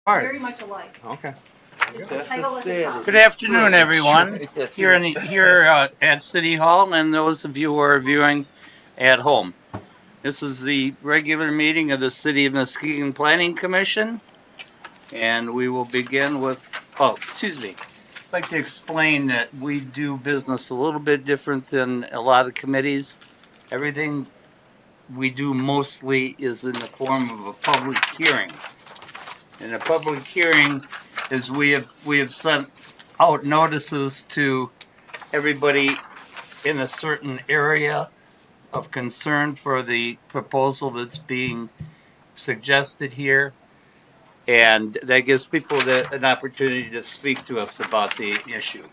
Very much alike. Okay. It's the title at the top. Good afternoon, everyone. Yes, Here at City Hall, and those of you who are viewing at home. This is the regular meeting of the City of Muskegon Planning Commission, and we will begin with. Oh, excuse me. I'd like to explain that we do business a little bit different than a lot of committees. Everything we do mostly is in the form of a public hearing. And a public hearing is we have sent out notices to everybody in a certain area of concern for the proposal that's being suggested here. And that gives people an opportunity to speak to us about the issue.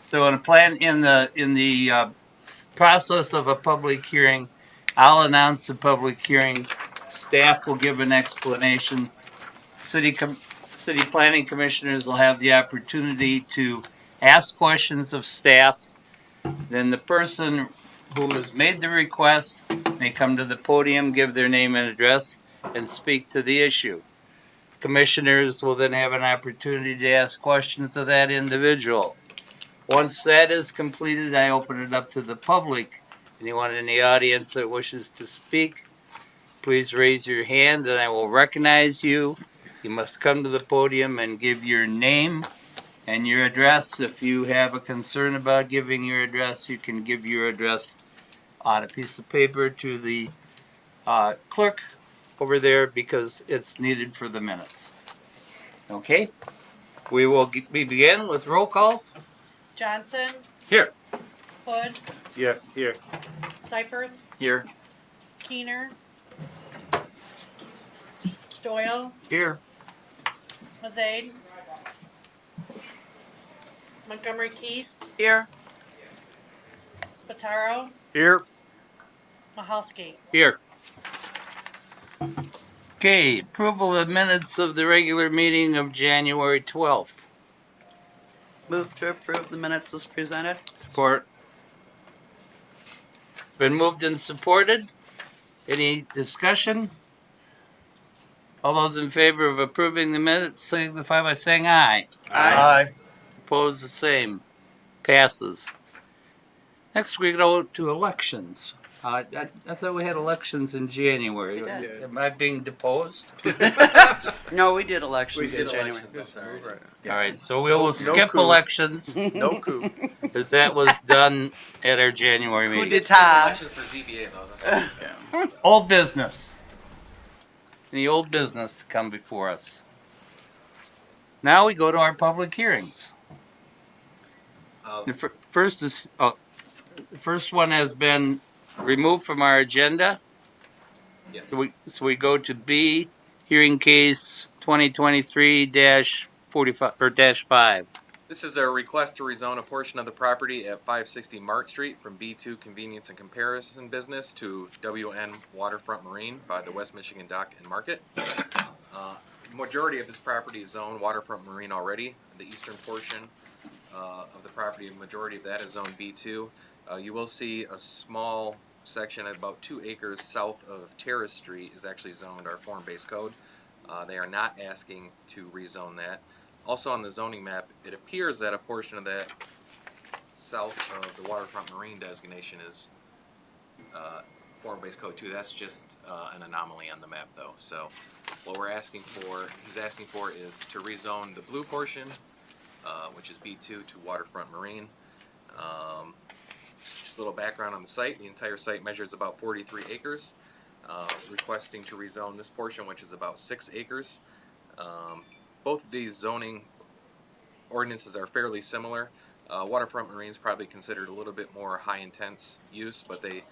So in the process of a public hearing, I'll announce the public hearing. Staff will give an explanation. City planning commissioners will have the opportunity to ask questions of staff. Then the person who has made the request may come to the podium, give their name and address, and speak to the issue. Commissioners will then have an opportunity to ask questions of that individual. Once that is completed, I open it up to the public. Anyone in the audience that wishes to speak, please raise your hand and I will recognize you. You must come to the podium and give your name and your address. If you have a concern about giving your address, you can give your address on a piece of paper to the clerk over there because it's needed for the minutes. Okay? We begin with roll call. Johnson, Here. Hood, Yes, here. Seifert, Here. Keener, Doyle, Here. Mazade, Montgomery Keast, Here. Spataro, Here. Mahalski. Here. Okay, approval of minutes of the regular meeting of January 12th. Move to approve the minutes as presented. Support. Been moved and supported. Any discussion? All those in favor of approving the minutes signify by saying aye. Aye. Opposed, the same. Passes. Next we go to elections. I thought we had elections in January. We did. Am I being deposed? No, we did elections in January. All right, so we will No skip coup. elections No coup. because that was done at our January Coup meeting. d'etat. Elections for ZBA though. That's Old business. Any old business to come before us. Now we go to our public hearings. The first one has been removed from our agenda. yes. So we go to B, hearing case 2023-45 or -5. This is a request to rezone a portion of the property at 560 Mart Street from B2 Convenience and Comparison Business to WN Waterfront Marine by the West Michigan Dock and Market. Majority of this property is zoned Waterfront Marine already. The eastern portion of the property, the majority of that is zoned B2. You will see a small section at about 2 acres south of Terrace Street is actually zoned our form-based code. They are not asking to rezone that. Also on the zoning map, it appears that a portion of that south of the Waterfront Marine designation is form-based code 2. That's just an anomaly on the map though. So what he's asking for is to rezone the blue portion, which is B2, to Waterfront Marine. Just a little background on the site. The entire site measures about 43 acres. Requesting to rezone this portion, which is about 6 acres. Both of these zoning ordinances are fairly similar. Waterfront Marine is probably considered a little bit more high-intense use, but they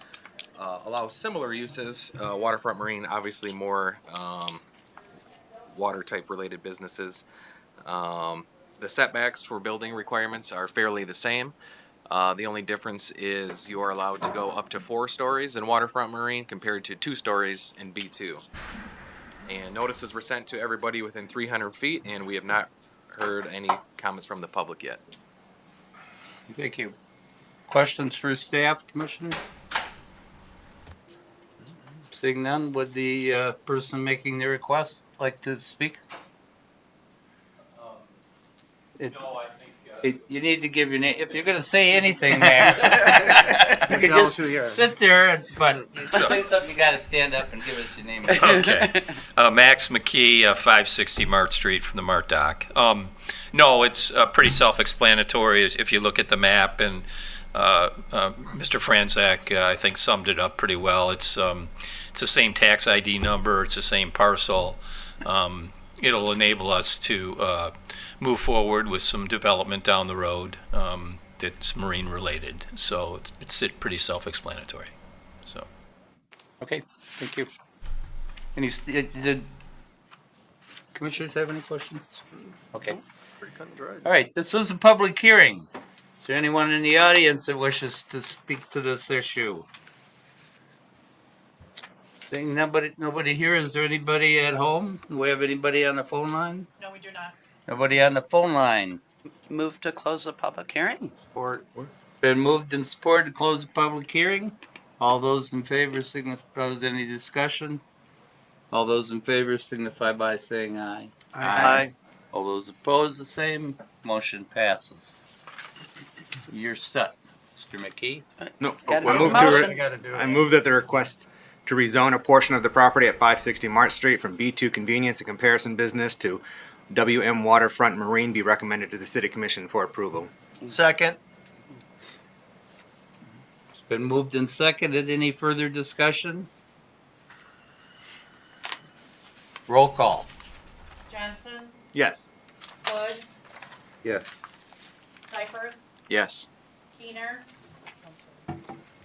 allow similar uses. Waterfront Marine, obviously more water-type related businesses. The setbacks for building requirements are fairly the same. The only difference is you are allowed to go up to 4 stories in Waterfront Marine compared to 2 stories in B2. And notices were sent to everybody within 300 feet, and we have not heard any comments from the public yet. Thank you. Questions for staff, Commissioner? Seeing none, would the person making the request like to speak? You need to give your name, if you're gonna say anything, Max. You can down just to the air. sit there, but if you say something, you gotta stand up and give us your name. Okay. Max McKee, 560 Mart Street from the Mart Dock. No, it's pretty self-explanatory if you look at the map, and Mr. Franzak, I think, summed it up pretty well. It's the same tax ID number, it's the same parcel. It'll enable us to move forward with some development down the road that's marine related. So it's pretty self-explanatory. So. Okay, thank you. Did commissioners have any questions? Okay. Pretty cut and dried. All right, this is a public hearing. Is there anyone in the audience that wishes to speak to this issue? Seeing nobody here, is there anybody at home? Do we have anybody on the phone line? No, we do not. Nobody on the phone line. Move to close the public hearing. Or Been moved and supported to close the public hearing. All those in favor signify, any discussion? All those in favor signify by saying aye. Aye. All those opposed, the same. Motion passes. You're set, Mr. McKee. No, Gotta I make a move motion. I gotta do I it. move that the request to rezone a portion of the property at 560 Mart Street from B2 Convenience and Comparison Business to WM Waterfront Marine be recommended to the City Commission for approval. Second. It's been moved and seconded. Any further discussion? Roll call. Johnson, Yes. Hood, Yes. Seifert, Yes. Keener,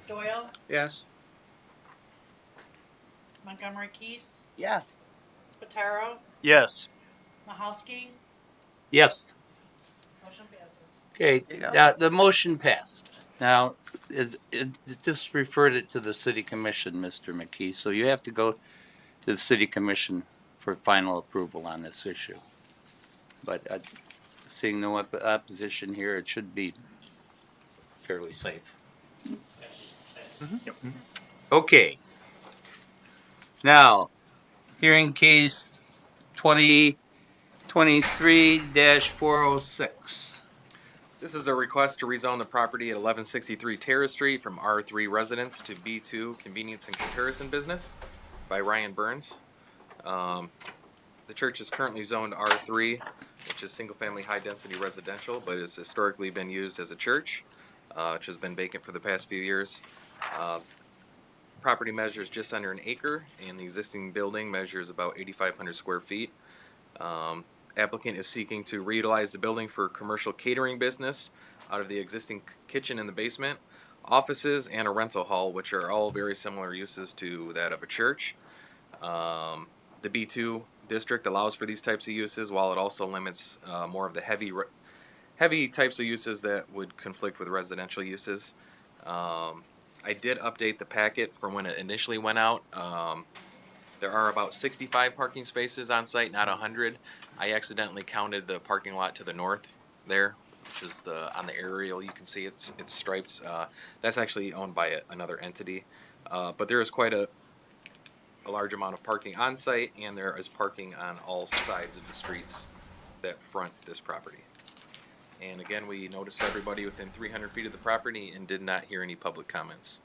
Doyle, Yes. Montgomery Keast, Yes. Spataro, Yes. Mahalski. Yes. Motion passes. Okay, There you go. now, the motion passed. Now, it just referred it to the city commission, Mr. McKee, so you have to go to the city commission for final approval on this issue. But seeing no opposition here, it should be fairly safe. Okay. Now, hearing case 2023-406. This is a request to rezone the property at 1163 Terrace Street from R3 Residence to B2 Convenience and Comparison Business by Ryan Burns. The church is currently zoned R3, which is single-family high-density residential, but has historically been used as a church, which has been vacant for the past few years. Property measures just under an acre, and the existing building measures about 8,500 square feet. Applicant is seeking to reutilize the building for commercial catering business out of the existing kitchen in the basement, offices, and a rental hall, which are all very similar uses to that of a church. The B2 district allows for these types of uses, while it also limits more of the heavy types of uses that would conflict with residential uses. I did update the packet from when it initially went out. There are about 65 parking spaces on site, not 100. I accidentally counted the parking lot to the north there, which is on the aerial. You can see it's striped. That's actually owned by another entity. But there is quite a large amount of parking on site, and there is parking on all sides of the streets that front this property. And again, we noticed everybody within 300 feet of the property and did not hear any public comments.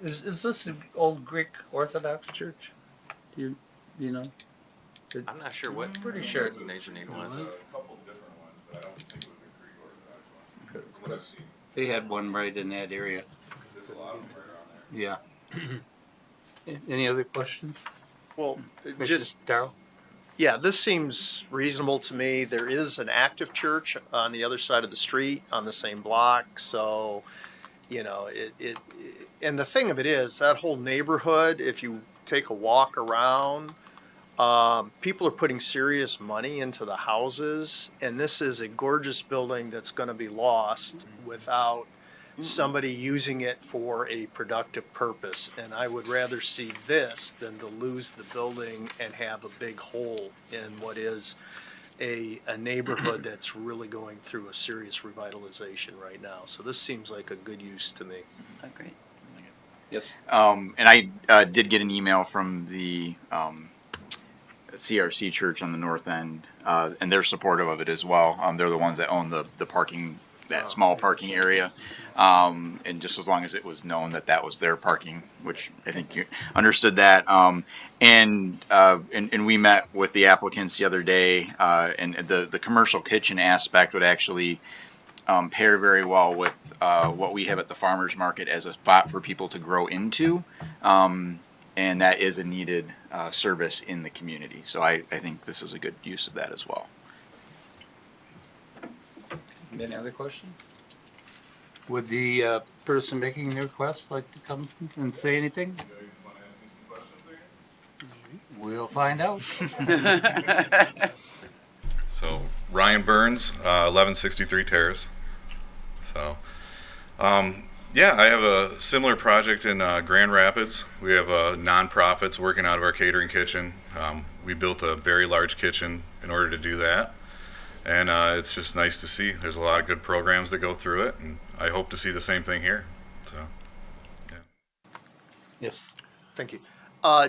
Is this an old Greek Orthodox church? Do you know? I'm not sure what Pretty sure. designation it was. A couple different ones, but I don't think it was a Greek Orthodox one. That's what I've seen. They had one right in that area. There's a lot of them right around there. Yeah. Any other questions? Well, Mrs. just, Darrow? yeah, this seems reasonable to me. There is an active church on the other side of the street on the same block, so, you know, and the thing of it is, that whole neighborhood, if you take a walk around, people are putting serious money into the houses, and this is a gorgeous building that's going to be lost without somebody using it for a productive purpose. And I would rather see this than to lose the building and have a big hole in what is a neighborhood that's really going through a serious revitalization right now. So this seems like a good use to me. Agree. Yes. And I did get an email from the CRC Church on the north end, and they're supportive of it as well. They're the ones that own the parking, that small parking area. And just as long as it was known that that was their parking, which I think you understood that. And we met with the applicants the other day, and the commercial kitchen aspect would actually pair very well with what we have at the farmers market as a spot for people to grow into. And that is a needed service in the community. So I think this is a good use of that as well. Any other questions? Would the person making the request like to come and say anything? You guys wanna ask me some questions again? We'll find out. So Ryan Burns, 1163 Terrace. So, yeah, I have a similar project in Grand Rapids. We have nonprofits working out of our catering kitchen. We built a very large kitchen in order to do that. And it's just nice to see. There's a lot of good programs that go through it, and I hope to see the same thing here. So, yeah. Yes. Thank you.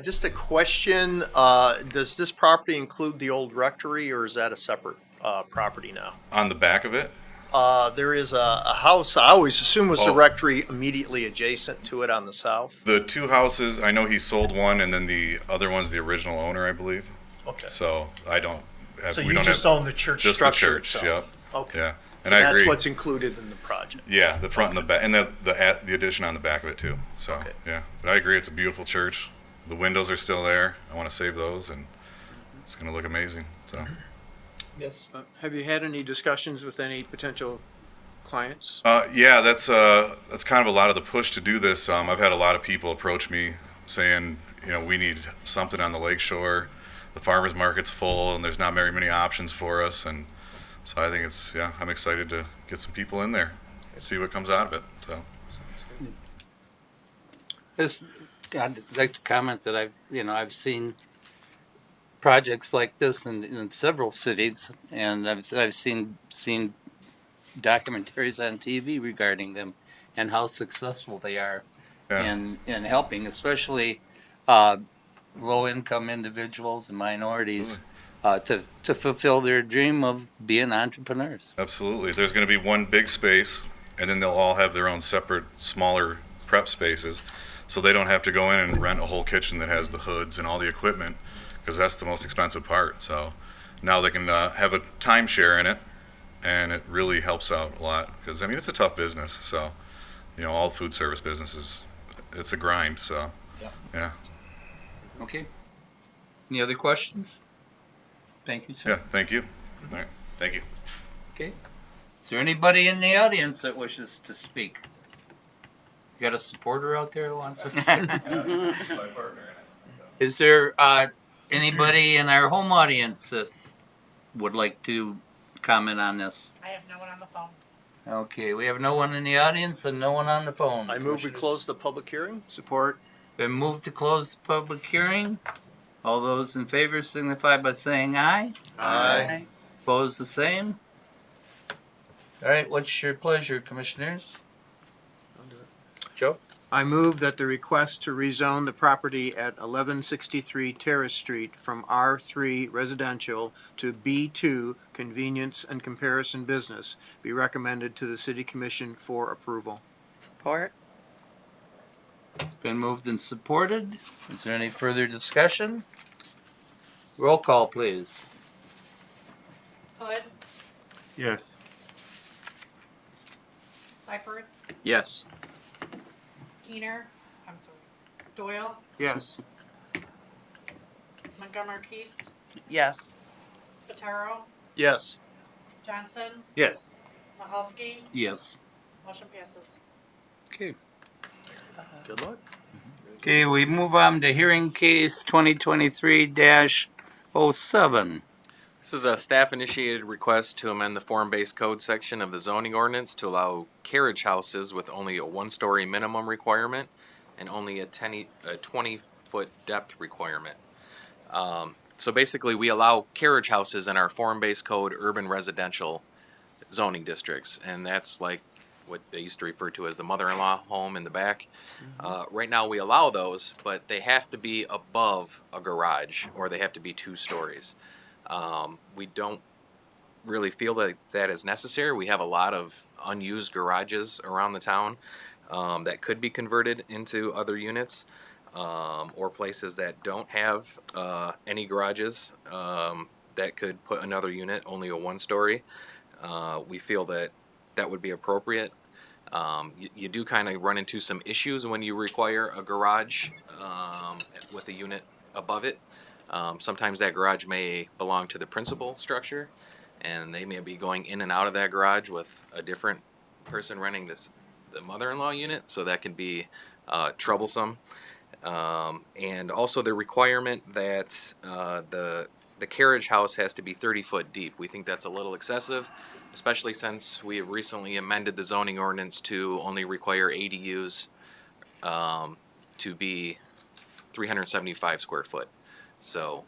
Just a question, does this property include the old rectory, or is that a separate property now? On the back of it, There is a house, I always assume was the Oh. rectory immediately adjacent to it on the south. the two houses, I know he sold one, and then the other one's the original owner, I believe. Okay. So I don't have. So we you don't just have, own the church just the structure church. itself? Yep. Okay. Yeah, and So I that's agree. what's included in the project? Yeah, the front and the back, and the addition on the back of it too. So Okay. yeah, but I agree. It's a beautiful church. The windows are still there. I want to save those, and it's going to look amazing. So. Yes. Have you had any discussions with any potential clients? Yeah, that's kind of a lot of the push to do this. I've had a lot of people approach me saying, we need something on the lakeshore. The farmers market's full, and there's not very many options for us. And so I think I'm excited to get some people in there, see what comes out of it. So. I'd like to comment that I've seen projects like this in several cities, and I've seen documentaries on TV regarding them and how successful they are Yeah. in helping, especially low income individuals and minorities to fulfill their dream of being entrepreneurs. Absolutely. There's going to be one big space, and then they'll all have their own separate, smaller prep spaces, so they don't have to go in and rent a whole kitchen that has the hoods and all the equipment, because that's the most expensive part. So now they can have a timeshare in it, and it really helps out a lot, because, it's a tough business. So, all food service businesses, it's a grind. So, yeah. Okay. Any other questions? Thank you, sir. Yeah, thank you. All right, thank you. Okay. Is there anybody in the audience that wishes to speak? You got a supporter out there that wants to speak? My partner. Is there anybody in our home audience that would like to comment on this? I have no one on the phone. Okay, we have no one in the audience and no one on the phone. I move we close the public hearing? Support? Been moved to close the public hearing. All those in favor signify by saying aye. Aye. Opposed, the same. All right, what's your pleasure, commissioners? Joe? I move that the request to rezone the property at 1163 Terrace Street from R3 Residential to B2 Convenience and Comparison Business be recommended to the City Commission for approval. Support? Been moved and supported. Is there any further discussion? Roll call, please. Hood, Yes. Seifert, Yes. Keener, I'm sorry, Doyle, Yes. Montgomery Keast, Yes. Spataro, Yes. Johnson, Yes. Mahalski, Yes. motion passes. Okay. Good luck. Okay, we move on to hearing case 2023-07. This is a staff-initiated request to amend the form-based code section of the zoning ordinance to allow carriage houses with only a one-story minimum requirement and only a 20-foot depth requirement. So basically, we allow carriage houses in our form-based code urban residential zoning districts, and that's like what they used to refer to as the mother-in-law home in the back. Right now we allow those, but they have to be above a garage or they have to be 2 stories. We don't really feel that that is necessary. We have a lot of unused garages around the town that could be converted into other units, or places that don't have any garages that could put another unit, only a 1-story. We feel that that would be appropriate. You do kind of run into some issues when you require a garage with a unit above it. Sometimes that garage may belong to the principal structure, and they may be going in and out of that garage with a different person renting the mother-in-law unit, so that can be troublesome. And also the requirement that the carriage house has to be 30 foot deep. We think that's a little excessive, especially since we have recently amended the zoning ordinance to only require ADUs to be 375 square foot. So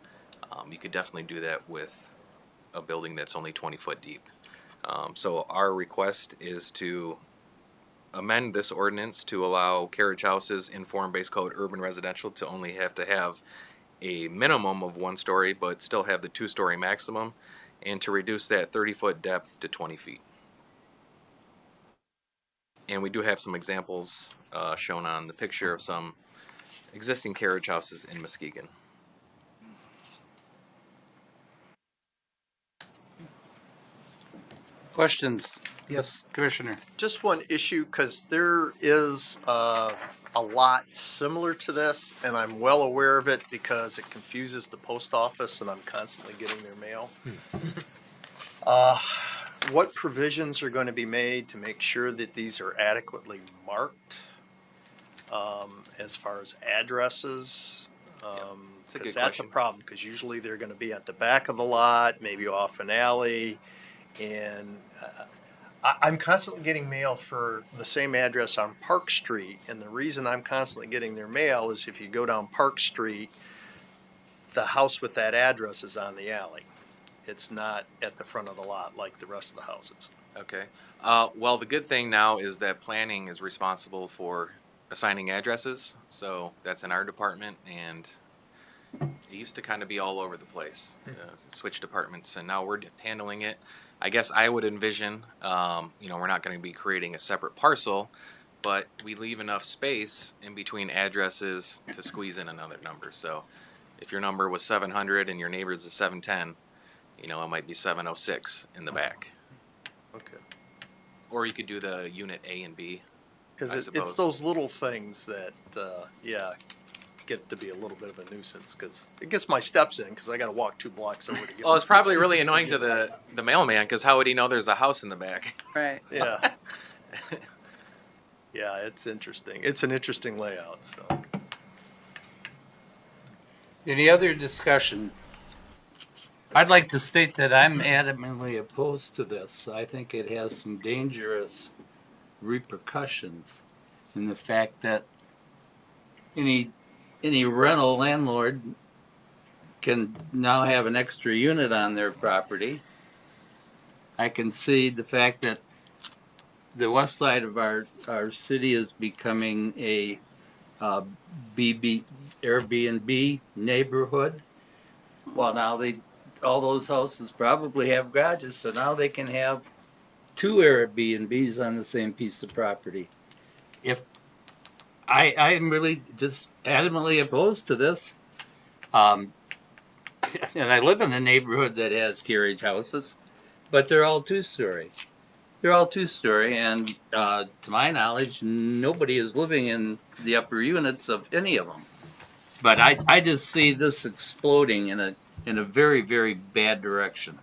you could definitely do that with a building that's only 20 foot deep. So our request is to amend this ordinance to allow carriage houses in form-based code urban residential to only have to have a minimum of 1 story, but still have the 2-story maximum, and to reduce that 30-foot depth to 20 feet. And we do have some examples shown on the picture of some existing carriage houses in Muskegon. Questions? Yes, Commissioner. Just one issue, because there is a lot similar to this, and I'm well aware of it because it confuses the post office, and I'm constantly getting their mail. What provisions are going to be made to make sure that these are adequately marked as far as addresses? Because that's a problem, because usually they're going to be at the back of the lot, maybe off an alley, and I'm constantly getting mail for the same address on Park Street, and the reason I'm constantly getting their mail is if you go down Park Street, the house with that address is on the alley. It's not at the front of the lot like the rest of the houses. Okay. Well, the good thing now is that planning is responsible for assigning addresses, so that's in our department, and it used to kind of be all over the place, switch departments, and now we're handling it. I guess I would envision, we're not going to be creating a separate parcel, but we leave enough space in between addresses to squeeze in another number. So if your number was 700 and your neighbor's is 710, it might be 706 in the back. Okay. Or you could do the unit A and B. Because it's those little things that, get to be a little bit of a nuisance, because it gets my steps in, because I got to walk 2 blocks over to get. Well, it's probably really annoying to the mailman, because how would he know there's a house in the back? Right. Yeah. Yeah, it's interesting. It's an interesting layout, so. Any other discussion? I'd like to state that I'm adamantly opposed to this. I think it has some dangerous repercussions in the fact that any rental landlord can now have an extra unit on their property. I can see the fact that the west side of our city is becoming a Airbnb neighborhood. Well, now all those houses probably have garages, so now they can have 2 Airbnbs on the same piece of property. If I'm really just adamantly opposed to this, and I live in a neighborhood that has carriage houses, but they're all 2-story. They're all 2-story, and to my knowledge, nobody is living in the upper units of any of them. But I just see this exploding in a very, very bad direction,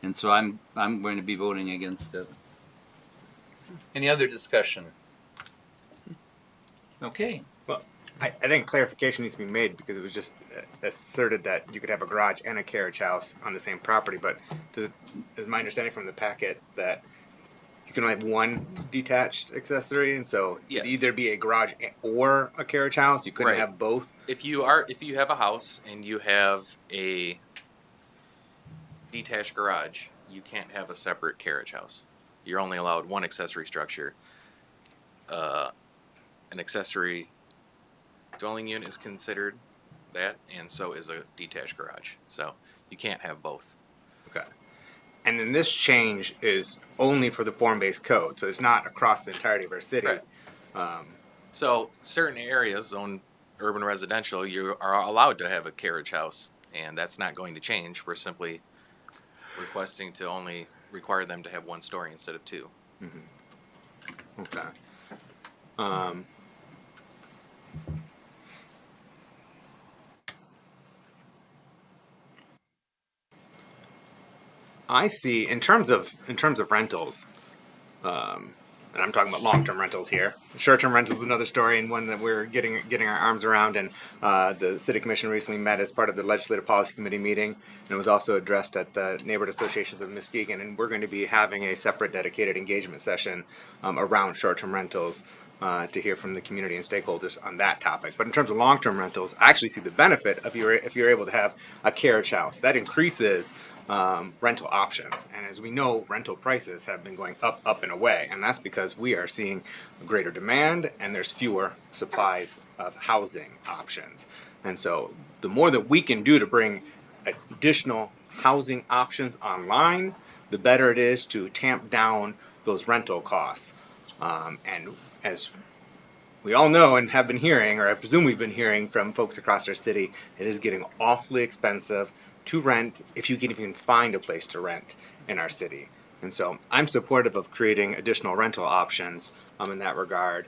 and so I'm going to be voting against it. Any other discussion? Okay. Well, I think clarification needs to be made because it was just asserted that you could have a garage and a carriage house on the same property. But is my understanding from the packet that you can only have one detached accessory, and so Yes. it'd either be a garage or a carriage house. You couldn't Right. have both. If you have a house and you have a detached garage, you can't have a separate carriage house. you're only allowed one accessory structure. An accessory dwelling unit is considered that, and so is a detached garage. So you can't have both. Okay. And then this change is only for the form-based code, so it's not across the entirety of our city. Right. So certain areas zoned urban residential, you are allowed to have a carriage house, and that's not going to change. We're simply requesting to only require them to have one story instead of two. Okay. I see in terms of rentals, and I'm talking about long-term rentals here. Short-term rentals is another story, and one that we're getting our arms around. And the city commission recently met as part of the legislative policy committee meeting, and it was also addressed at the neighborhood associations of Muskegon. And we're going to be having a separate dedicated engagement session around short-term rentals to hear from the community and stakeholders on that topic. But in terms of long-term rentals, I actually see the benefit of if you're able to have a carriage house. That increases rental options, and as we know, rental prices have been going up and away, and that's because we are seeing greater demand and there's fewer supplies of housing options. And so the more that we can do to bring additional housing options online, the better it is to tamp down those rental costs. And as we all know and have been hearing, or I presume we've been hearing from folks across our city, it is getting awfully expensive to rent if you can even find a place to rent in our city. And so I'm supportive of creating additional rental options in that regard.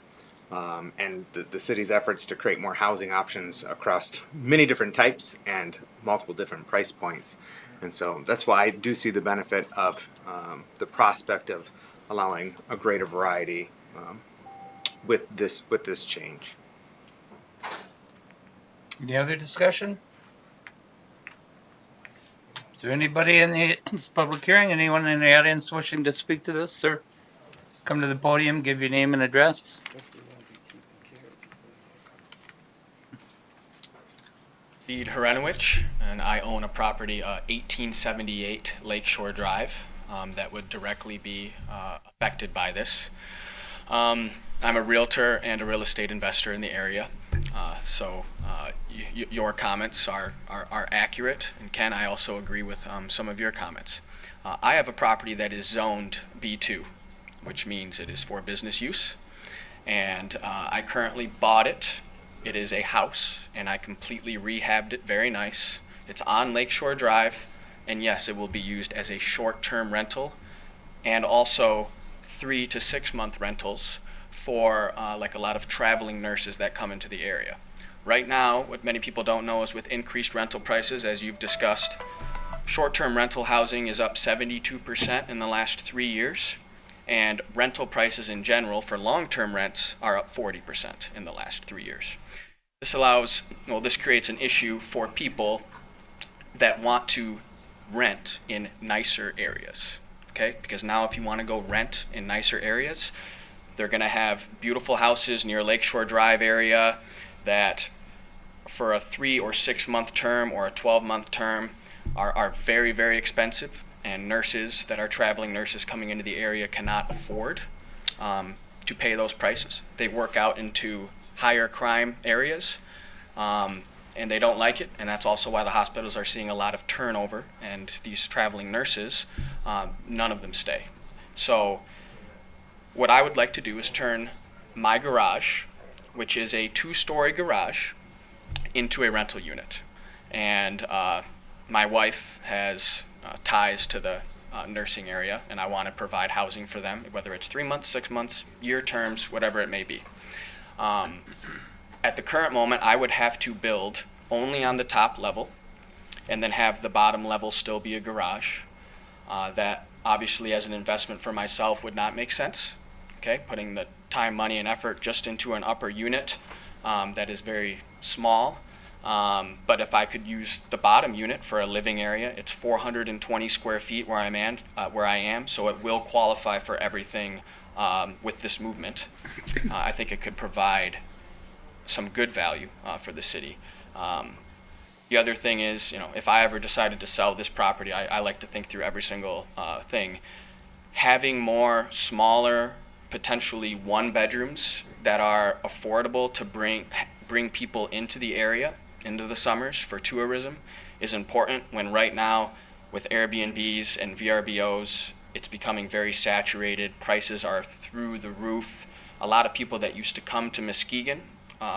And the city's efforts to create more housing options across many different types and multiple different price points. And so that's why I do see the benefit of the prospect of allowing a greater variety with this change. Any other discussion? Is there anybody in this public hearing, anyone in the audience wishing to speak to this, sir? Come to the podium, give your name and address. Bede Herenowich, and I own a property, 1878 Lakeshore Drive, that would directly be affected by this. I'm a realtor and a real estate investor in the area, so your comments are accurate. And Ken, I also agree with some of your comments. I have a property that is zoned B2, which means it is for business use, and I currently bought it. It is a house, and I completely rehabbed it very nice. It's on Lakeshore Drive, and yes, it will be used as a short-term rental, and also 3 to 6 month rentals for like a lot of traveling nurses that come into the area. Right now, what many people don't know is with increased rental prices, as you've discussed, short-term rental housing is up 72% in the last 3 years, and rental prices in general for long-term rents are up 40% in the last 3 years. This creates an issue for people that want to rent in nicer areas, okay? Because now if you want to go rent in nicer areas, they're going to have beautiful houses near Lakeshore Drive area that for a 3 or 6 month term or a 12-month term are very, very expensive, and nurses that are traveling nurses coming into the area cannot afford to pay those prices. They work out into higher crime areas, and they don't like it, and that's also why the hospitals are seeing a lot of turnover, and these traveling nurses, none of them stay. So what I would like to do is turn my garage, which is a 2-story garage, into a rental unit. And my wife has ties to the nursing area, and I want to provide housing for them, whether it's 3 months, 6 months, year terms, whatever it may be. At the current moment, I would have to build only on the top level and then have the bottom level still be a garage. That obviously as an investment for myself would not make sense. Okay, putting the time, money, and effort just into an upper unit that is very small. But if I could use the bottom unit for a living area, it's 420 square feet where I am, so it will qualify for everything with this movement. I think it could provide some good value for the city. The other thing is, if I ever decided to sell this property, I like to think through every single thing. having more smaller, potentially one bedrooms that are affordable to bring people into the area, into the summers for tourism, is important when right now with Airbnbs and VRBOs, it's becoming very saturated. Prices are through the roof. A lot of people that used to come to Muskegon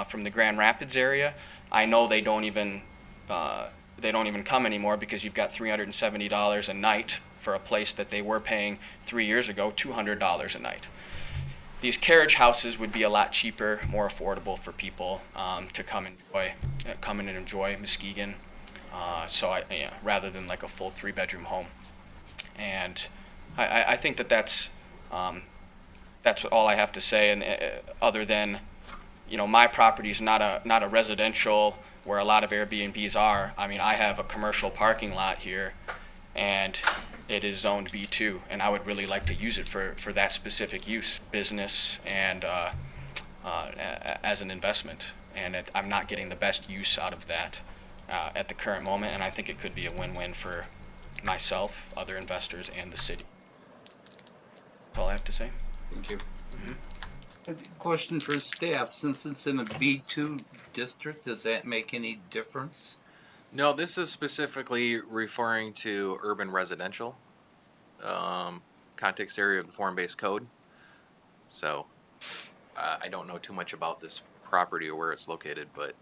from the Grand Rapids area, I know they don't even come anymore because you've got $370 a night for a place that they were paying 3 years ago $200 a night. These carriage houses would be a lot cheaper, more affordable for people to come in and enjoy Muskegon. Rather than like a full 3-bedroom home, and I think that's all I have to say. And other than, my property is not a residential where a lot of Airbnbs are. I mean, I have a commercial parking lot here, and it is zoned B2, and I would really like to use it for that specific use, business and as an investment. And I'm not getting the best use out of that at the current moment, and I think it could be a win-win for myself, other investors, and the city. That's all I have to say. Thank you. Question for staff, since it's in a B2 district, does that make any difference? No, this is specifically referring to urban residential context area of the form-based code. So I don't know too much about this property or where it's located, but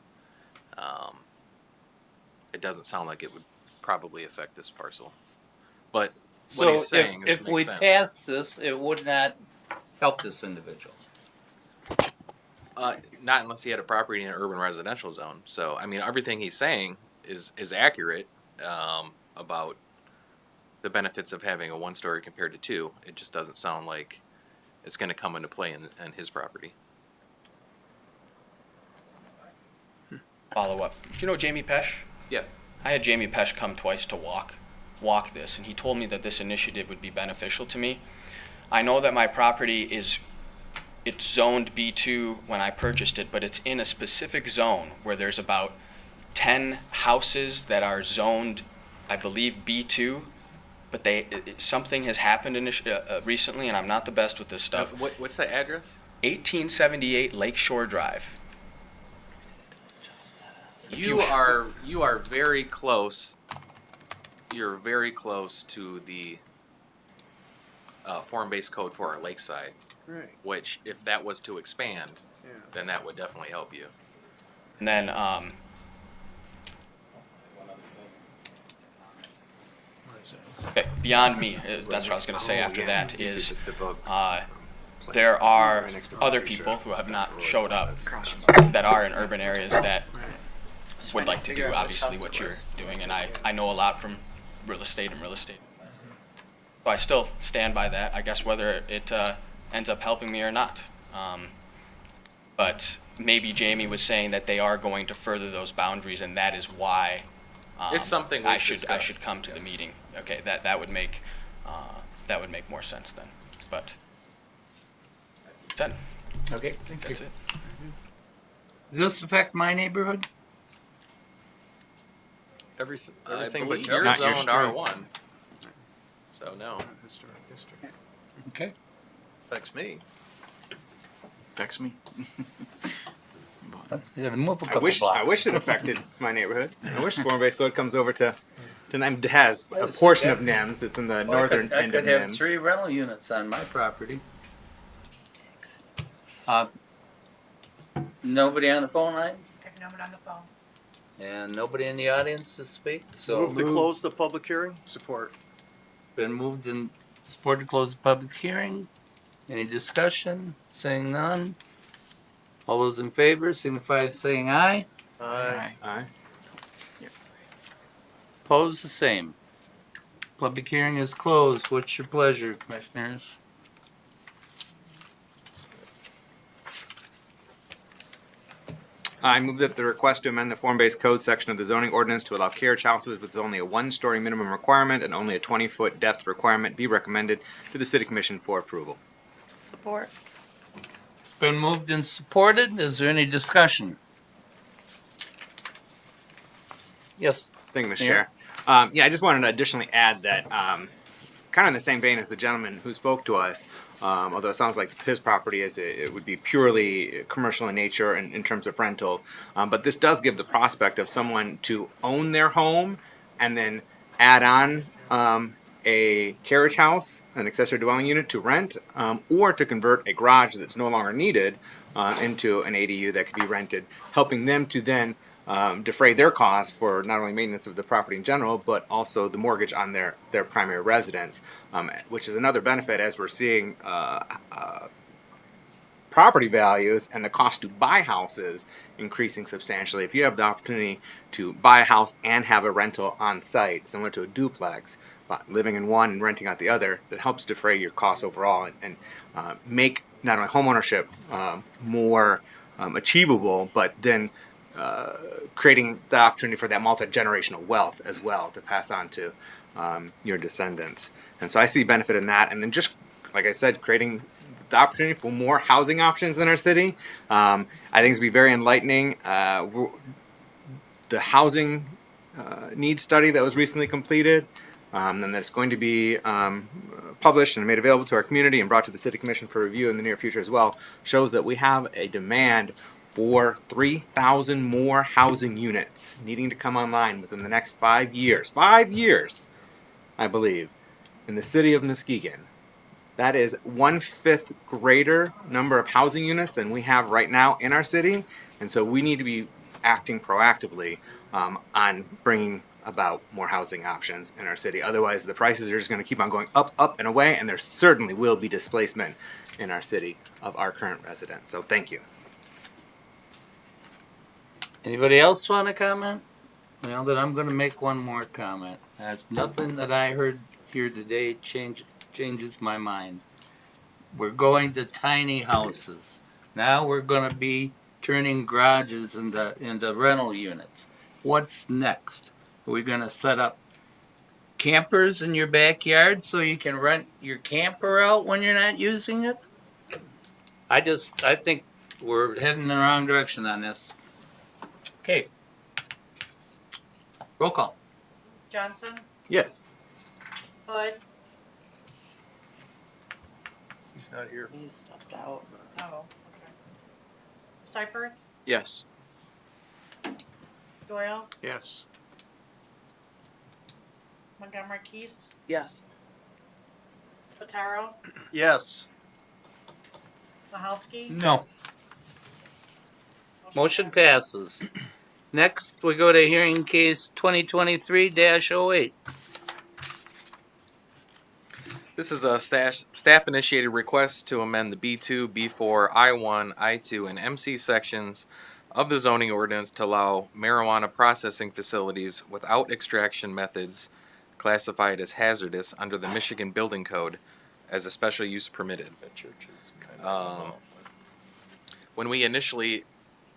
it doesn't sound like it would probably affect this parcel. But what So he's saying if we makes sense. pass this, it would not help this individual. Not unless he had a property in an urban residential zone. So I mean, everything he's saying is accurate about the benefits of having a 1-story compared to 2. It just doesn't sound like it's going to come into play in his property. Follow up. Do you know Jamie Pesh? Yeah. I had Jamie Pesh come twice to walk this, and he told me that this initiative would be beneficial to me. I know that my property it's zoned B2 when I purchased it, but it's in a specific zone where there's about 10 houses that are zoned, I believe, B2, but something has happened recently, and I'm not the best with this stuff. What's the address? 1878 Lakeshore Drive. You are very close. You're very close to the form-based code for our lakeside. Right. Which, if that was to expand, then that would definitely help you. And then okay, beyond me, that's what I was going to say after that is there are other people who have not showed up that are in urban areas that would like to do obviously what you're doing, and I know a lot from real estate. So I still stand by that, I guess, whether it ends up helping me or not. But maybe Jamie was saying that they are going to further those boundaries, and that is why It's something I we've should discussed, come to the yes. meeting. Okay, that would make more sense then. But done. Okay, thank you. That's it. Does this affect my neighborhood? Everything I but believe Jeff. you're Not your zoned street. R1. So no. Historic district. Okay. Affects me. Affects me. Yeah, move a I couple wish blocks. it affected my neighborhood. I wish form-based code comes over to NIMS. It has a portion of NIMS. It's in the northern I end of could have NIMS. 3 rental units on my property. Nobody on the phone line, I have no one on the phone. and nobody in the audience to speak. So Move to close the public hearing. Support. been moved and supported to close the public hearing. Any discussion? Saying none. All those in favor signify by saying aye. Aye. Aye. Opposed, the same. Public hearing is closed. What's your pleasure, commissioners? I move that the request to amend the form-based code section of the zoning ordinance to allow carriage houses with only a 1-story minimum requirement and only a 20-foot depth requirement be recommended to the City Commission for approval. Support. It's been moved and supported. Is there any discussion? Yes. Thank you, Mr. Yeah. Chair. I just wanted to additionally add that kind of in the same vein as the gentleman who spoke to us, although it sounds like his property it would be purely commercial in nature in terms of rental. But this does give the prospect of someone to own their home and then add on a carriage house, an accessory dwelling unit to rent, or to convert a garage that's no longer needed into an ADU that could be rented, helping them to then defray their costs for not only maintenance of the property in general, but also the mortgage on their primary residence, which is another benefit as we're seeing property values and the cost to buy houses increasing substantially. If you have the opportunity to buy a house and have a rental on site, similar to a duplex, but living in one and renting out the other, that helps defray your costs overall and make not only homeownership more achievable, but then creating the opportunity for that multi-generational wealth as well to pass on to your descendants. And so I see benefit in that. And then just, like I said, creating the opportunity for more housing options in our city. I think it's going to be very enlightening. The housing needs study that was recently completed, and that's going to be published and made available to our community and brought to the City Commission for review in the near future as well, shows that we have a demand for 3,000 more housing units needing to come online within the next 5 years. 5 years, I believe, in the city of Muskegon. That is 1/5 greater number of housing units than we have right now in our city. And so we need to be acting proactively on bringing about more housing options in our city. Otherwise, the prices are just going to keep on going up, up, and away, and there certainly will be displacement in our city of our current residents. So thank you. Anybody else want to comment? Well, then I'm going to make one more comment. That's nothing that I heard here today changes my mind. We're going to tiny houses. Now we're going to be turning garages into rental units. What's next? Are we going to set up campers in your backyard so you can rent your camper out when you're not using it? I think we're heading in the wrong direction on this. Okay. Roll call. Johnson, Yes. Hood, He's not here. He stepped out. oh, okay. Seifert, Yes. Doyle, Yes. Montgomery Keast, Yes. Spataro, Yes. Mahalski. No. Motion passes. Next, we go to hearing case 2023-08. This is a staff-initiated request to amend the B2, B4, I1, I2, and MC sections of the zoning ordinance to allow marijuana processing facilities without extraction methods classified as hazardous under the Michigan Building Code as a special use permitted. That church is kind of When we initially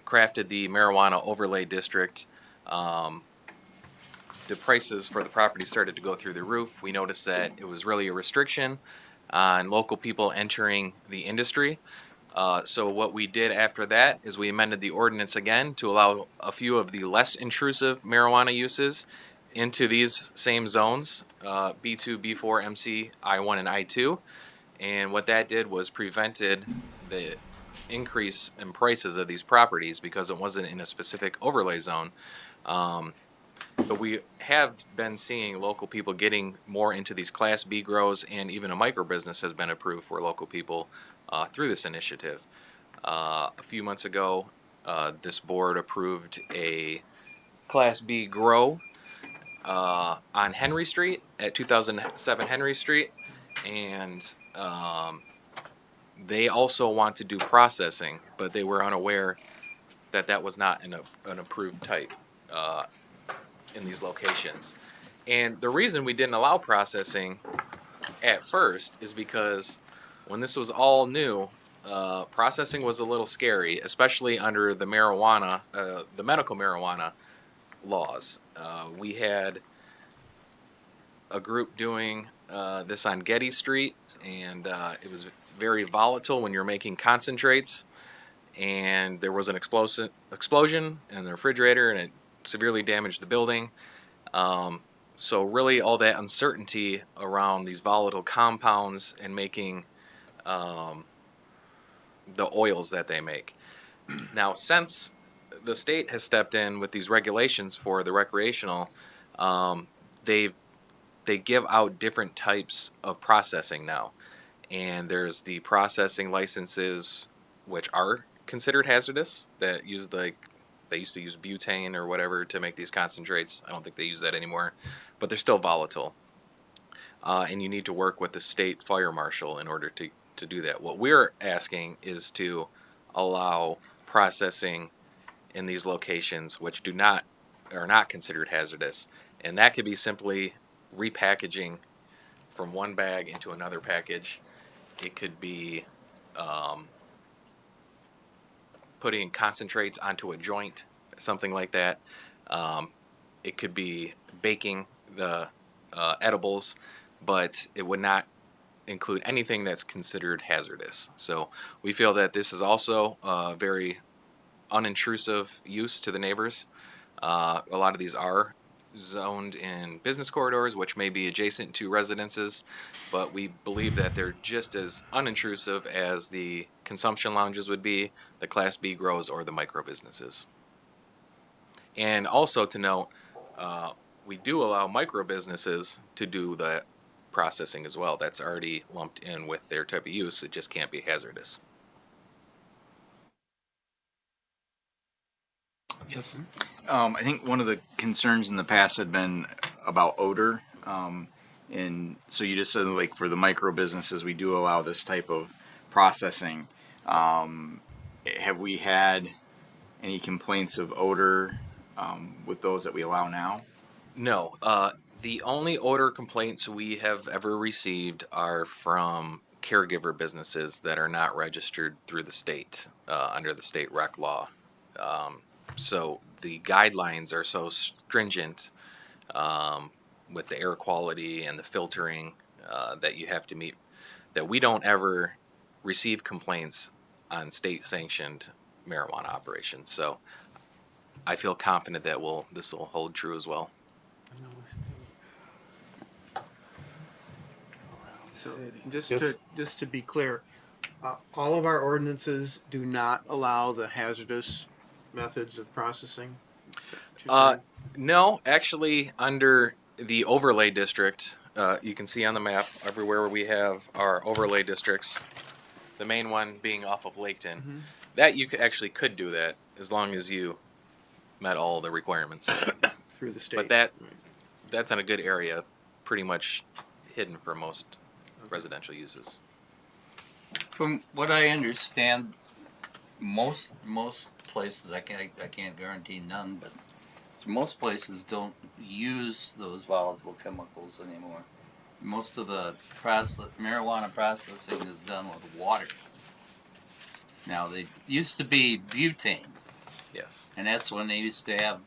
crafted the marijuana overlay district, the prices for the property started to go through the roof. We noticed that it was really a restriction on local people entering the industry. So what we did after that is we amended the ordinance again to allow a few of the less intrusive marijuana uses into these same zones, B2, B4, MC, I1, and I2. And what that did was prevented the increase in prices of these properties because it wasn't in a specific overlay zone. But we have been seeing local people getting more into these Class B grows, and even a micro business has been approved for local people through this initiative. A few months ago, this board approved a Class B grow on Henry Street at 2007 Henry Street, and they also want to do processing, but they were unaware that that was not an approved type in these locations. And the reason we didn't allow processing at first is because when this was all new, processing was a little scary, especially under the marijuana, the medical marijuana laws. We had a group doing this on Getty Street, and it was very volatile when you're making concentrates, and there was an explosion in the refrigerator, and it severely damaged the building. So really, all that uncertainty around these volatile compounds and making the oils that they make. Now, since the state has stepped in with these regulations for the recreational, they give out different types of processing now, and there's the processing licenses which are considered hazardous that use they used to use butane or whatever to make these concentrates. I don't think they use that anymore, but they're still volatile. And you need to work with the state fire marshal in order to do that. What we're asking is to allow processing in these locations which are not considered hazardous, and that could be simply repackaging from one bag into another package. It could be putting concentrates onto a joint, something like that. It could be baking the edibles, but it would not include anything that's considered hazardous. So we feel that this is also a very unintrusive use to the neighbors. A lot of these are zoned in business corridors, which may be adjacent to residences, but we believe that they're just as unintrusive as the consumption lounges would be, the Class B grows, or the micro businesses. And also to note, we do allow micro businesses to do the processing as well. That's already lumped in with their type of use. It just can't be hazardous. Yes. I think one of the concerns in the past had been about odor. And so you just said, like, for the micro businesses, we do allow this type of processing. Have we had any complaints of odor with those that we allow now? No. The only odor complaints we have ever received are from caregiver businesses that are not registered through the state under the state rec law. So the guidelines are so stringent with the air quality and the filtering that you have to meet that we don't ever receive complaints on state-sanctioned marijuana operations. So I feel confident that this will hold true as well. So just to be clear, all of our ordinances do not allow the hazardous methods of processing? No, actually, under the overlay district, you can see on the map everywhere where we have our overlay districts, the main one being off of Laketon, that you actually could do that as long as you met all the requirements. Through the state. But that's in a good area, pretty much hidden for most residential uses. From what I understand, most places, I can't guarantee none, but most places don't use those volatile chemicals anymore. Most of the marijuana processing is done with water. Now, they used to be butane. Yes. And that's when they had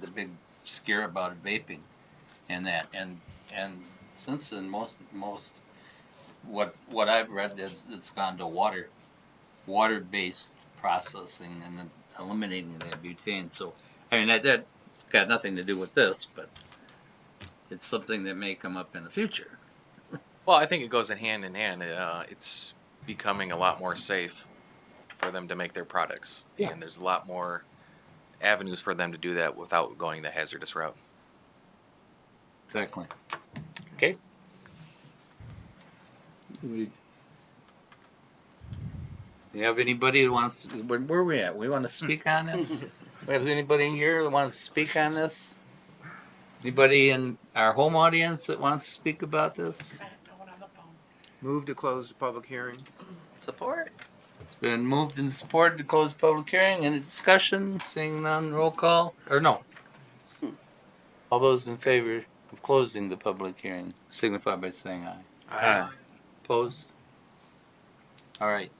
the big scare about vaping and that. And since then, most what I've read is it's gone to water-based processing and then eliminating that butane. So, I mean, that's got nothing to do with this, but it's something that may come up in the future. Well, I think it goes in hand. It's becoming a lot more safe for them to make their products. Yeah. And there's a lot more avenues for them to do that without going the hazardous route. Exactly. Okay. You have anybody who wants to, where are we at? We want to speak on this? Have anybody here that wants to speak on this? Anybody in our home audience that wants to speak about this? No one on the phone. Move to close the public hearing. Support. It's been moved and supported to close public hearing. Any discussion? Seeing none, roll call, or no? All those in favor of closing the public hearing signify by saying aye. Aye. Opposed? All right.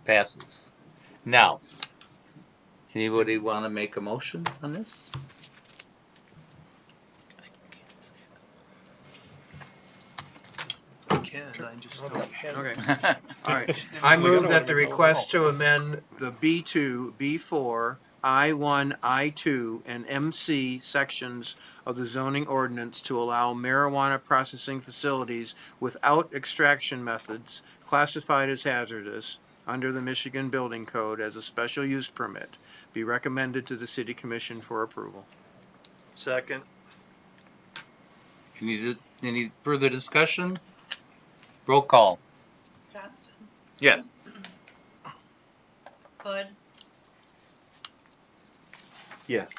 Passes. Now, anybody want to make a motion on this? Okay. All right. I move that the request to amend the B2, B4, I-1, I-2, and MC sections of the zoning ordinance to allow marijuana processing facilities without extraction methods classified as hazardous under the Michigan Building Code as a special use permit be recommended to the City Commission for approval. Second. Any further discussion? Roll call. Johnson, Yes. Hood, Yes.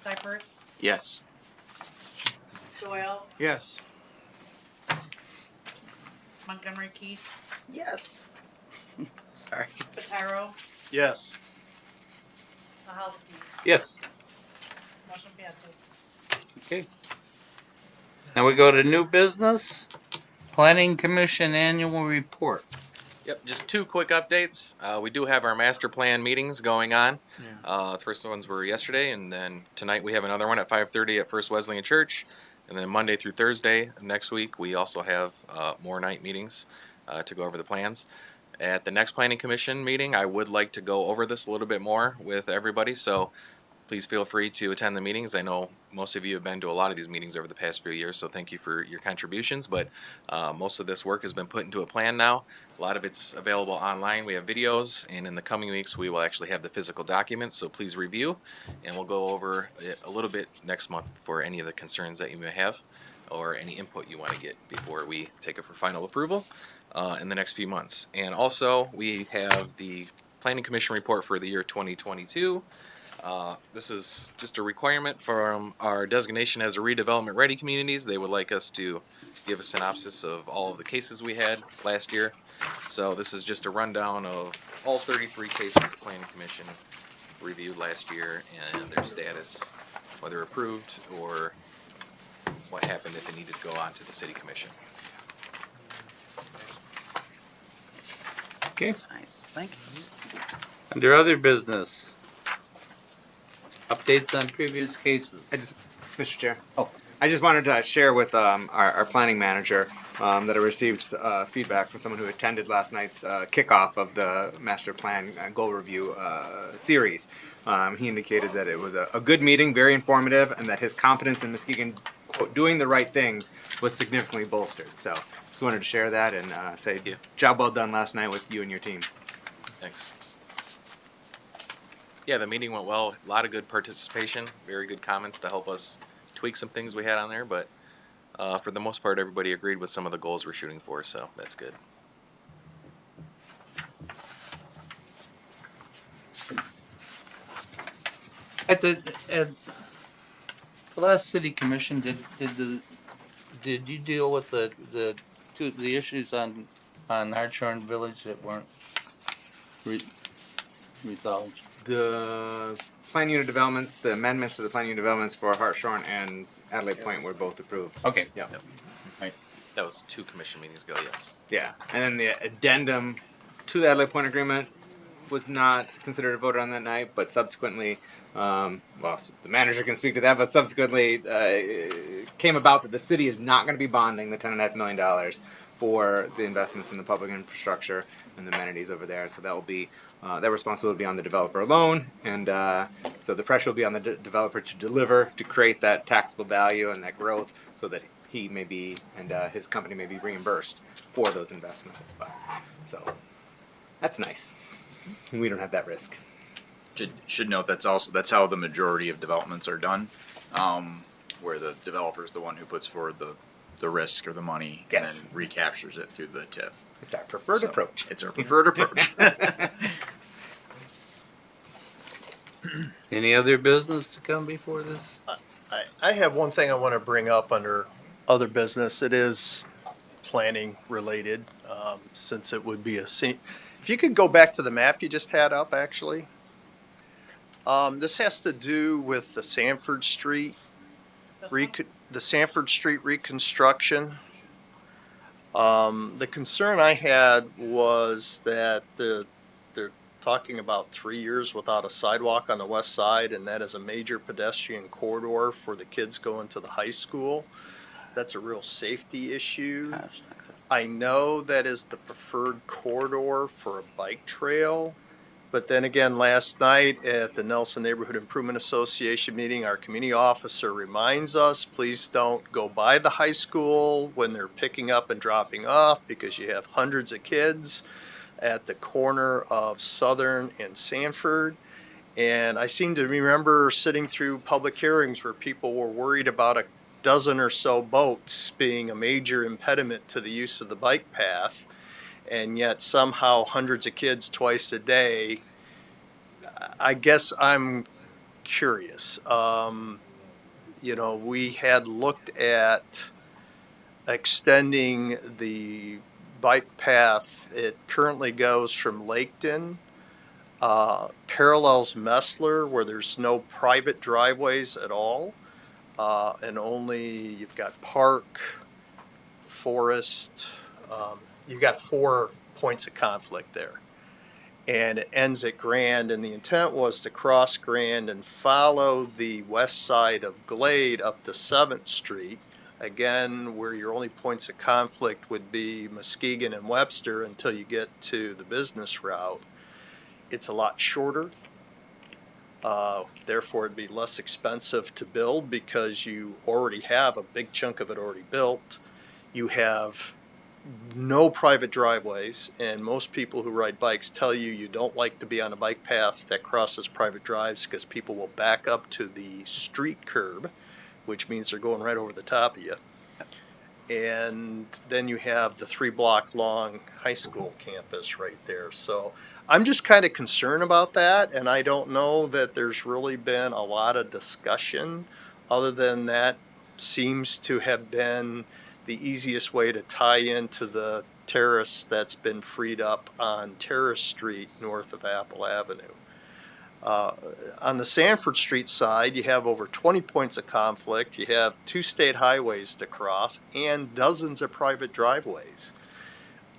Seifert, Yes. Doyle, Yes. Montgomery Keast, Yes. Sorry. Spataro, Yes. Mahalski. Yes. Motion passes. Okay. Now we go to new business. Planning Commission annual report. Yep, just two quick updates. We do have our master plan meetings going on. The first ones were yesterday, and then tonight we have another one at 5:30 at First Wesleyan Church. And then Monday through Thursday next week, we also have more night meetings to go over the plans. At the next Planning Commission meeting, I would like to go over this a little bit more with everybody, so please feel free to attend the meetings. I know most of you have been to a lot of these meetings over the past few years, so thank you for your contributions. But most of this work has been put into a plan now. A lot of it's available online. We have videos, and in the coming weeks, we will actually have the physical documents, so please review. And we'll go over it a little bit next month for any of the concerns that you may have or any input you want to get before we take it for final approval in the next few months. And also, we have the Planning Commission report for the year 2022. This is just a requirement from our designation as a redevelopment ready communities. They would like us to give a synopsis of all of the cases we had last year. So this is just a rundown of all 33 cases the Planning Commission reviewed last year and their status, whether approved or what happened if it needed to go on to the City Commission. Okay. That's nice. Thank you. Under other business, updates on previous cases. Mr. Chair. Oh. I just wanted to share with our planning manager that I received feedback from someone who attended last night's kickoff of the master plan goal review series. He indicated that it was a good meeting, very informative, and that his confidence in Muskegon quote, doing the right things was significantly bolstered. So just wanted to share that and say job well done last night with you and your team. Thanks. Yeah, the meeting went well. A lot of good participation, very good comments to help us tweak some things we had on there, but for the most part, everybody agreed with some of the goals we're shooting for, so that's good. At the last city commission, did you deal with the issues on Hartshorn Village that weren't resolved? The plan unit developments, the amendments to the plan unit developments for Hartshorn and Adelaide Point were both approved. Okay. Yeah. Right. That was 2 commission meetings ago, yes. Yeah, and then the addendum to the Adelaide Point agreement was not considered or voted on that night, but subsequently, the manager can speak to that, but subsequently came about that the city is not going to be bonding the $10.5 million for the investments in the public infrastructure and the amenities over there. So that will be that responsibility will be on the developer alone, and so the pressure will be on the developer to deliver, to create that taxable value and that growth, so that he may be and his company may be reimbursed for those investments. So that's nice. We don't have that risk. Should note that's how the majority of developments are done, where the developer is the one who puts forward the risk or the money Yes. and then recaptures it through the TIF. It's our preferred approach. It's our preferred approach. Any other business to come before this? I have one thing I want to bring up under other business. It is planning related, since it would be if you could go back to the map you just had up, actually. This has to do with the Sanford Street, the Sanford Street reconstruction. The concern I had was that they're talking about 3 years without a sidewalk on the west side, and that is a major pedestrian corridor for the kids going to the high school. That's a real safety issue. That's not good. I know that is the preferred corridor for a bike trail, But then again, last night at the Nelson Neighborhood Improvement Association meeting, our community officer reminds us, please don't go by the high school when they're picking up and dropping off because you have hundreds of kids at the corner of Southern and Sanford. And I seem to remember sitting through public hearings where people were worried about a dozen or so boats being a major impediment to the use of the bike path. And yet somehow hundreds of kids twice a day. I guess I'm curious. We had looked at extending the bike path. It currently goes from Laketon, parallels Messler, where there's no private driveways at all, and only you've got Park, Forest. You've got 4 points of conflict there. And it ends at Grand, and the intent was to cross Grand and follow the west side of Glade up to 7th Street. Again, where your only points of conflict would be Muskegon and Webster until you get to the business route. It's a lot shorter. Therefore, it'd be less expensive to build because you already have a big chunk of it already built. You have no private driveways, and most people who ride bikes tell you you don't like to be on a bike path that crosses private drives because people will back up to the street curb, which means they're going right over the top of you. And then you have the 3-block long high school campus right there. So I'm just kind of concerned about that, and I don't know that there's really been a lot of discussion other than that seems to have been the easiest way to tie into the terrace that's been freed up on Terrace Street north of Apple Avenue. On the Sanford Street side, you have over 20 points of conflict. You have 2 state highways to cross and dozens of private driveways.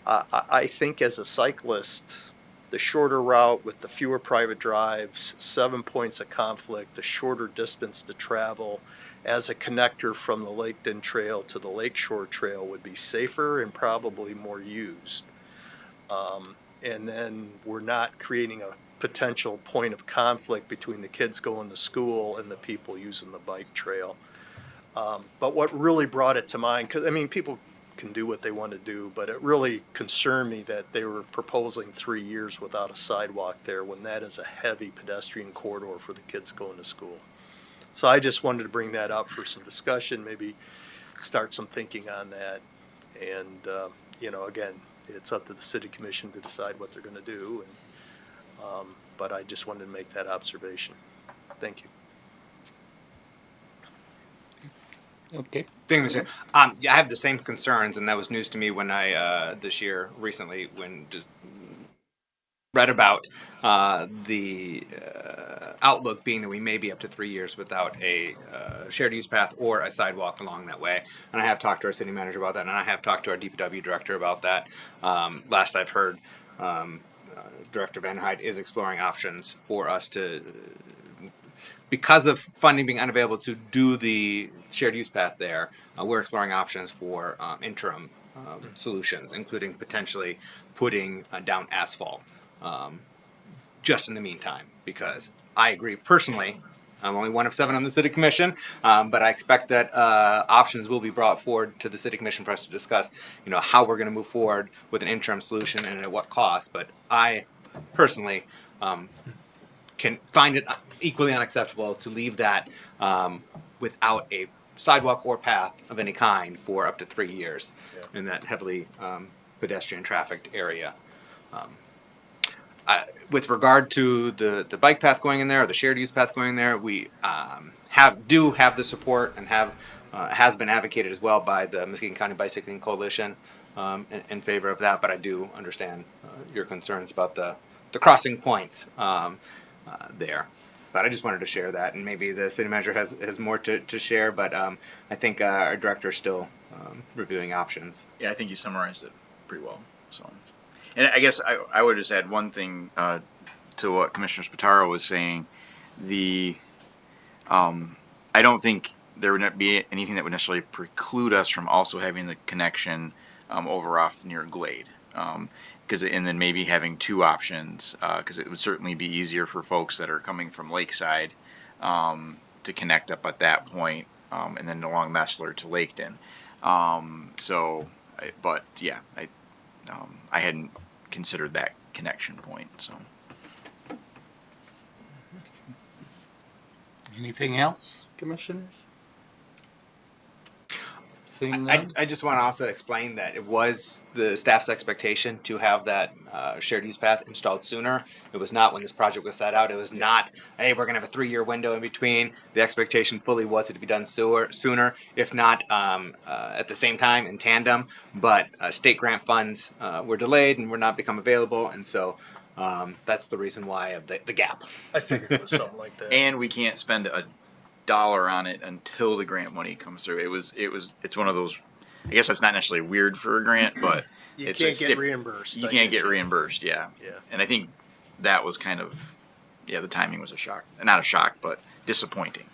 I think as a cyclist, the shorter route with the fewer private drives, 7 points of conflict, a shorter distance to travel, as a connector from the Laketon Trail to the Lakeshore Trail would be safer and probably more used. And then we're not creating a potential point of conflict between the kids going to school and the people using the bike trail. But what really brought it to mind, because people can do what they want to do, but it really concerned me that they were proposing 3 years without a sidewalk there when that is a heavy pedestrian corridor for the kids going to school. So I just wanted to bring that up for some discussion, maybe start some thinking on that. And, again, it's up to the city commission to decide what they're going to do. But I just wanted to make that observation. Thank you. Okay. I have the same concerns, and that was news to me when I this year recently when read about the outlook being that we may be up to 3 years without a shared use path or a sidewalk along that way. And I have talked to our city manager about that, and I have talked to our DPW director about that. Last I've heard, Director Van Hyde is exploring options for us to, because of funding being unavailable to do the shared use path there, we're exploring options for interim solutions, including potentially putting down asphalt just in the meantime, because I agree personally, I'm only one of 7 on the city commission, but I expect that options will be brought forward to the city commission for us to discuss, how we're going to move forward with an interim solution and at what cost. But I personally can find it equally unacceptable to leave that without a sidewalk or path of any kind for up to 3 years in that heavily pedestrian trafficked area. With regard to the bike path going in there, or the shared use path going in there, we do have the support and has been advocated as well by the Muskegon County Bicycling Coalition in favor of that. But I do understand your concerns about the crossing points there. But I just wanted to share that, and maybe the city manager has more to share. But I think our director is still reviewing options. Yeah, I think you summarized it pretty well. So. And I guess I would just add one thing to what Commissioner Spataro was saying. I don't think there would be anything that would necessarily preclude us from also having the connection over off near Glade. and then maybe having two options, because it would certainly be easier for folks that are coming from Lakeside to connect up at that point, and then along Messler to Laketon. But yeah, I hadn't considered that connection point. So Anything else, commissioners? Seeing none? I just want to also explain that it was the staff's expectation to have that shared use path installed sooner. It was not when this project was set out. It was not, hey, we're going to have a 3-year window in between. The expectation fully was it to be done sooner, if not at the same time in tandem. But state grant funds were delayed and were not become available, and so that's the reason why of the gap. I figured it was something like that. and we can't spend a dollar on it until the grant money comes through. It's one of those. I guess that's not necessarily weird for a grant, but You it's can't get reimbursed. You I can't get get you. reimbursed. Yeah. Yeah. And I think that was kind of, the timing was a shock. Not a shock, but disappointing.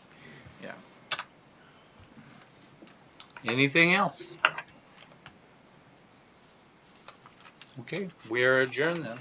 Yeah. Anything else? Okay, we are adjourned then.